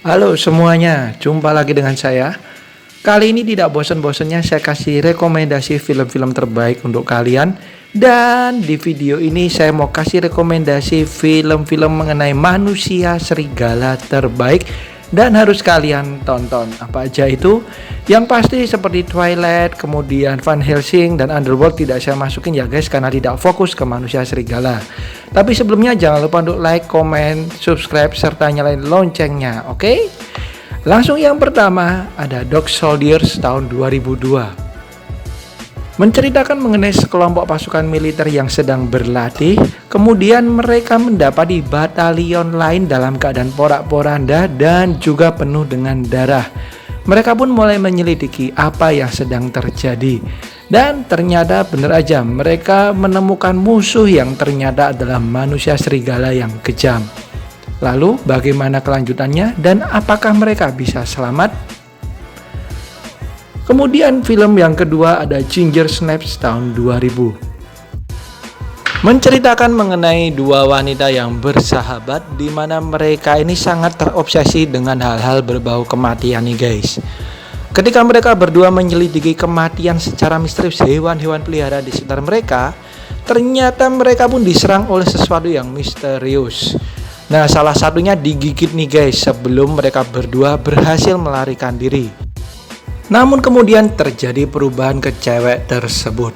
Halo semuanya, jumpa lagi dengan saya. Kali ini tidak bosan-bosannya saya kasih rekomendasi film-film terbaik untuk kalian. Dan di video ini saya mau kasih rekomendasi film-film mengenai manusia serigala terbaik dan harus kalian tonton. Apa aja itu? Yang pasti seperti Twilight, kemudian Van Helsing dan Underworld tidak saya masukin ya guys, karena tidak fokus ke manusia serigala. Tapi sebelumnya jangan lupa untuk like, comment, subscribe, serta nyalain loncengnya, oke? Langsung yang pertama ada Dog Soldiers tahun 2002. Menceritakan mengenai sekelompok pasukan militer yang sedang berlatih, kemudian mereka mendapati batalion lain dalam keadaan porak-poranda dan juga penuh dengan darah. Mereka pun mulai menyelidiki apa yang sedang terjadi. Dan ternyata benar aja, mereka menemukan musuh yang ternyata adalah manusia serigala yang kejam. Lalu bagaimana kelanjutannya dan apakah mereka bisa selamat? Kemudian film yang kedua ada Ginger Snaps tahun 2000. Menceritakan mengenai dua wanita yang bersahabat di mana mereka ini sangat terobsesi dengan hal-hal berbau kematian nih guys. Ketika mereka berdua menyelidiki kematian secara misterius hewan-hewan pelihara di sekitar mereka, ternyata mereka pun diserang oleh sesuatu yang misterius. Nah, salah satunya digigit nih guys sebelum mereka berdua berhasil melarikan diri. Namun kemudian terjadi perubahan ke cewek tersebut.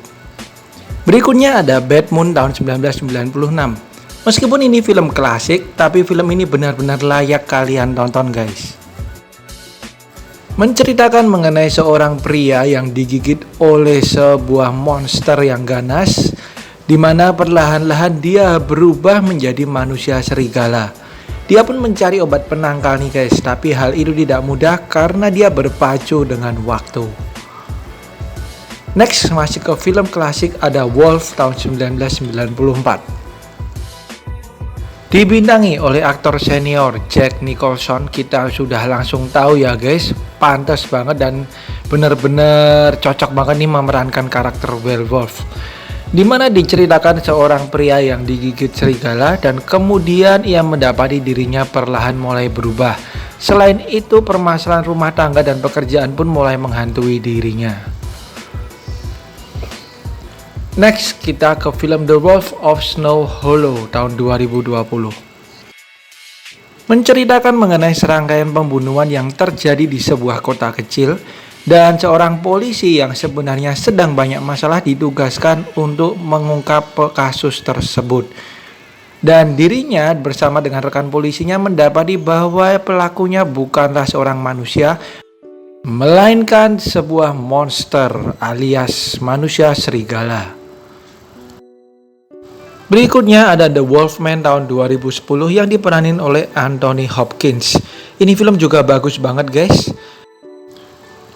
Berikutnya ada Bad Moon tahun 1996. Meskipun ini film klasik, tapi film ini benar-benar layak kalian tonton guys. Menceritakan mengenai seorang pria yang digigit oleh sebuah monster yang ganas, di mana perlahan-lahan dia berubah menjadi manusia serigala. Dia pun mencari obat penangkal nih guys, tapi hal itu tidak mudah karena dia berpacu dengan waktu. Next masih ke film klasik ada Wolf tahun 1994. Dibintangi oleh aktor senior Jack Nicholson, kita sudah langsung tahu ya guys, pantas banget dan benar-benar cocok banget nih memerankan karakter werewolf. Di mana diceritakan seorang pria yang digigit serigala dan kemudian ia mendapati dirinya perlahan mulai berubah. Selain itu, permasalahan rumah tangga dan pekerjaan pun mulai menghantui dirinya. Next, kita ke film The Wolf of Snow Hollow tahun 2020. Menceritakan mengenai serangkaian pembunuhan yang terjadi di sebuah kota kecil dan seorang polisi yang sebenarnya sedang banyak masalah ditugaskan untuk mengungkap kasus tersebut. Dan dirinya bersama dengan rekan polisinya mendapati bahwa pelakunya bukanlah seorang manusia, melainkan sebuah monster alias manusia serigala. Berikutnya ada The Wolfman tahun 2010 yang diperanin oleh Anthony Hopkins. Ini film juga bagus banget guys,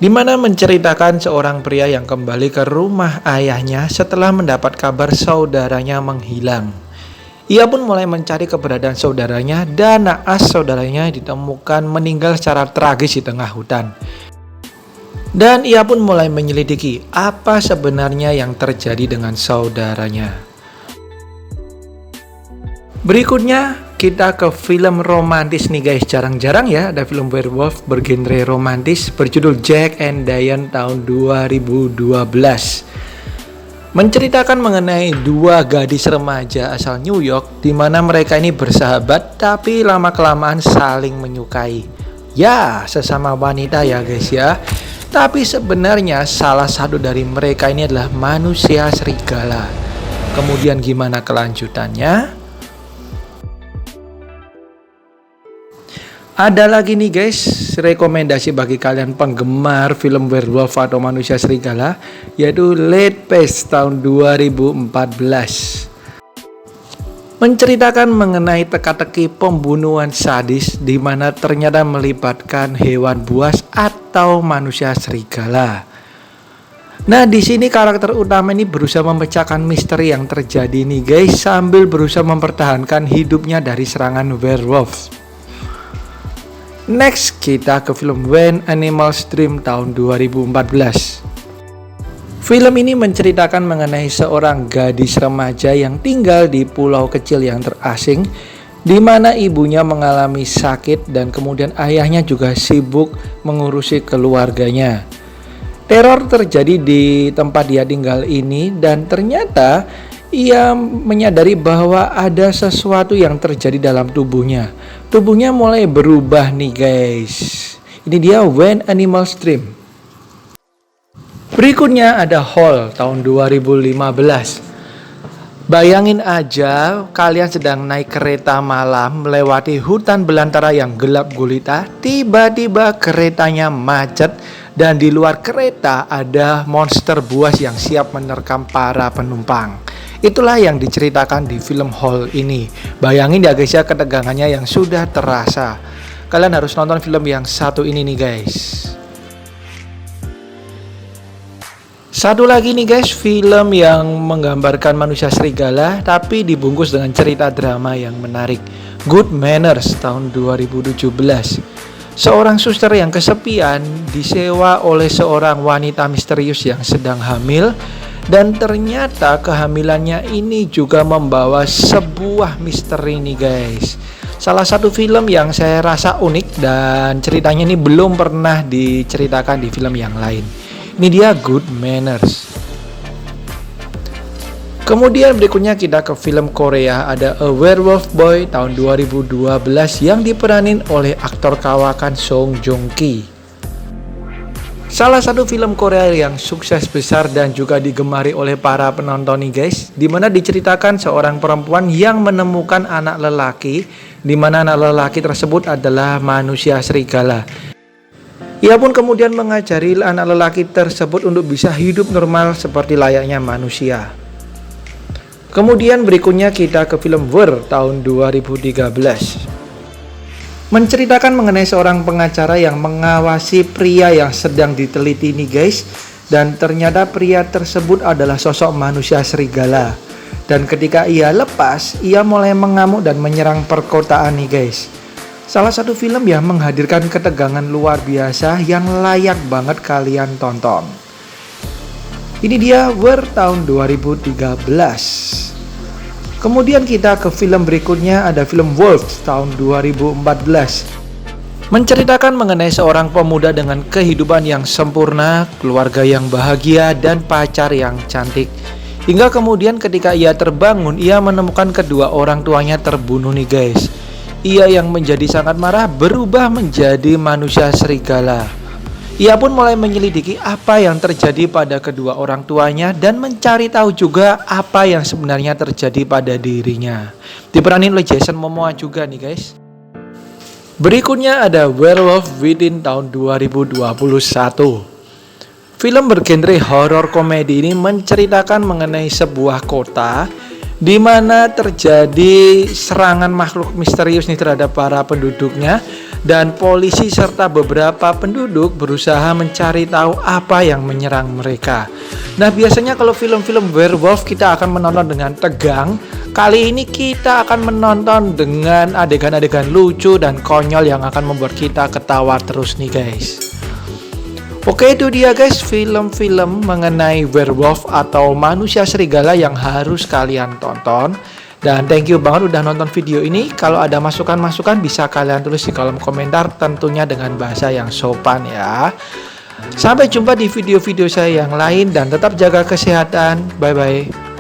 di mana menceritakan seorang pria yang kembali ke rumah ayahnya setelah mendapat kabar saudaranya menghilang. Ia pun mulai mencari keberadaan saudaranya dan naas saudaranya ditemukan meninggal secara tragis di tengah hutan. Dan ia pun mulai menyelidiki apa sebenarnya yang terjadi dengan saudaranya. Berikutnya kita ke film romantis nih guys, jarang-jarang ya ada film werewolf bergenre romantis berjudul Jack and Diane tahun 2012. Menceritakan mengenai dua gadis remaja asal New York di mana mereka ini bersahabat tapi lama-kelamaan saling menyukai. Ya, sesama wanita ya guys ya. Tapi sebenarnya salah satu dari mereka ini adalah manusia serigala. Kemudian gimana kelanjutannya? Ada lagi nih guys, rekomendasi bagi kalian penggemar film werewolf atau manusia serigala, yaitu Late Pest tahun 2014. Menceritakan mengenai teka-teki pembunuhan sadis di mana ternyata melibatkan hewan buas atau manusia serigala. Nah, di sini karakter utama ini berusaha memecahkan misteri yang terjadi nih guys, sambil berusaha mempertahankan hidupnya dari serangan werewolf. Next, kita ke film When Animals Dream tahun 2014. Film ini menceritakan mengenai seorang gadis remaja yang tinggal di pulau kecil yang terasing di mana ibunya mengalami sakit dan kemudian ayahnya juga sibuk mengurusi keluarganya. Teror terjadi di tempat dia tinggal ini dan ternyata ia menyadari bahwa ada sesuatu yang terjadi dalam tubuhnya. Tubuhnya mulai berubah nih guys. Ini dia When Animals Dream. Berikutnya ada Hall tahun 2015. Bayangin aja kalian sedang naik kereta malam melewati hutan belantara yang gelap gulita. Tiba-tiba keretanya macet dan di luar kereta ada monster buas yang siap menerkam para penumpang. Itulah yang diceritakan di film Hall ini. Bayangin ya guys ya, ketegangannya yang sudah terasa. Kalian harus nonton film yang satu ini nih guys. Satu lagi nih guys, film yang menggambarkan manusia serigala tapi dibungkus dengan cerita drama yang menarik. Good Manners tahun 2017. Seorang suster yang kesepian disewa oleh seorang wanita misterius yang sedang hamil dan ternyata kehamilannya ini juga membawa sebuah misteri nih guys. Salah satu film yang saya rasa unik dan ceritanya ini belum pernah diceritakan di film yang lain. Ini dia Good Manners. Kemudian berikutnya kita ke film Korea, ada A Werewolf Boy tahun 2012 yang diperanin oleh aktor kawakan Song Joong Ki. Salah satu film Korea yang sukses besar dan juga digemari oleh para penonton nih guys, dimana diceritakan seorang perempuan yang menemukan anak lelaki, dimana anak lelaki tersebut adalah manusia serigala. Ia pun kemudian mengajari anak lelaki tersebut untuk bisa hidup normal seperti layaknya manusia. Kemudian berikutnya kita ke film Ver tahun 2013. Menceritakan mengenai seorang pengacara yang mengawasi pria yang sedang diteliti nih guys. Dan ternyata pria tersebut adalah sosok manusia serigala. Dan ketika ia lepas, ia mulai mengamuk dan menyerang perkotaan nih guys. Salah satu film yang menghadirkan ketegangan luar biasa yang layak banget kalian tonton. Ini dia Ver tahun 2013. Kemudian kita ke film berikutnya, ada film Wolf tahun 2014. Menceritakan mengenai seorang pemuda dengan kehidupan yang sempurna, keluarga yang bahagia, dan pacar yang cantik. Hingga kemudian ketika ia terbangun, ia menemukan kedua orang tuanya terbunuh nih guys. Ia yang menjadi sangat marah berubah menjadi manusia serigala. Ia pun mulai menyelidiki apa yang terjadi pada kedua orang tuanya dan mencari tahu juga apa yang sebenarnya terjadi pada dirinya. Diperanin oleh Jason Momoa juga nih guys. Berikutnya ada Werewolf Within tahun 2021. Film bergenre horor komedi ini menceritakan mengenai sebuah kota di mana terjadi serangan makhluk misterius nih terhadap para penduduknya, dan polisi serta beberapa penduduk berusaha mencari tahu apa yang menyerang mereka. Nah, biasanya kalau film-film werewolf kita akan menonton dengan tegang. Kali ini kita akan menonton dengan adegan-adegan lucu dan konyol yang akan membuat kita ketawa terus nih guys. Oke, itu dia guys film-film mengenai werewolf atau manusia serigala yang harus kalian tonton. Dan thank you banget udah nonton video ini. Kalau ada masukan-masukan bisa kalian tulis di kolom komentar, tentunya dengan bahasa yang sopan ya. Sampai jumpa di video-video saya yang lain dan tetap jaga kesehatan. Bye-bye.